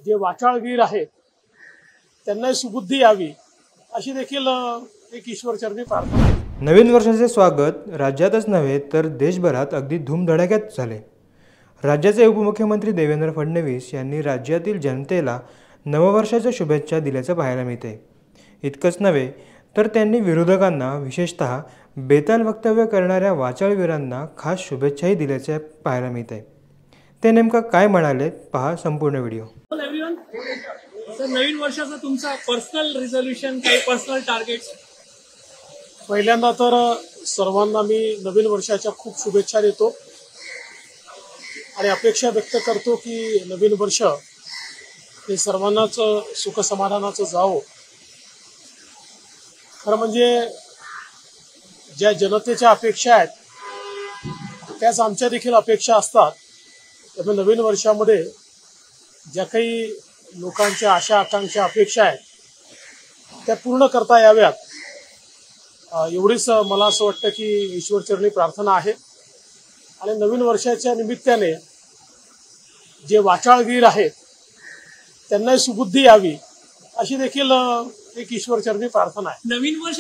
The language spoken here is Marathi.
जे वाचाळवीर आहेत त्यांना सुबुद्धी यावी अशी देखील एक ईश्वरचरणी प्रार्थना आहे। नवीन वर्षाचे स्वागत राज्यातच नव्हे तर देशभरात अगदी धूमधडाक्यात झाले। राज्याचे उपमुख्यमंत्री देवेंद्र फडणवीस यांनी राज्यातील जनतेला नववर्षाच्या शुभेच्छा दिल्याचं पाहायला मिळते। इतकंच नव्हे तर त्यांनी विरोधकांना विशेषतः बेताल वक्तव्य करणाऱ्या वाचाळवीरांना खास शुभेच्छाही दिल्याचे पाहायला मिळते। ते नेमका काय म्हणाले पहा संपूर्ण व्हिडिओ। सर, नवीन वर्षाचा तुमचा पर्सनल रिझोल्यूशन काही पर्सनल टार्गेट्स? पहिल्यांदा तर सर्वांना मी नवीन वर्षाच्या खूप शुभेच्छा देतो आणि अपेक्षा व्यक्त करतो की नवीन वर्ष हे सर्वांनाच सुख समाधानाचं जावो। खरं म्हणजे ज्या जनतेच्या अपेक्षा आहेत त्याच आमच्या देखील अपेक्षा असतात। त्यामुळे नवीन वर्षामध्ये ज्या काही लोकांच्या आशा आकांक्षा अपेक्षा आहेत त्या पूर्ण करता याव्यात एवढीच मला असं वाटतं की ईश्वरचरणी प्रार्थना आहे। आणि नवीन वर्षाच्या निमित्ताने जे वाचाळवीर आहेत त्यांना सुबुद्धी यावी अशी देखील एक ईश्वरचरणी प्रार्थना आहे। नवीन वर्ष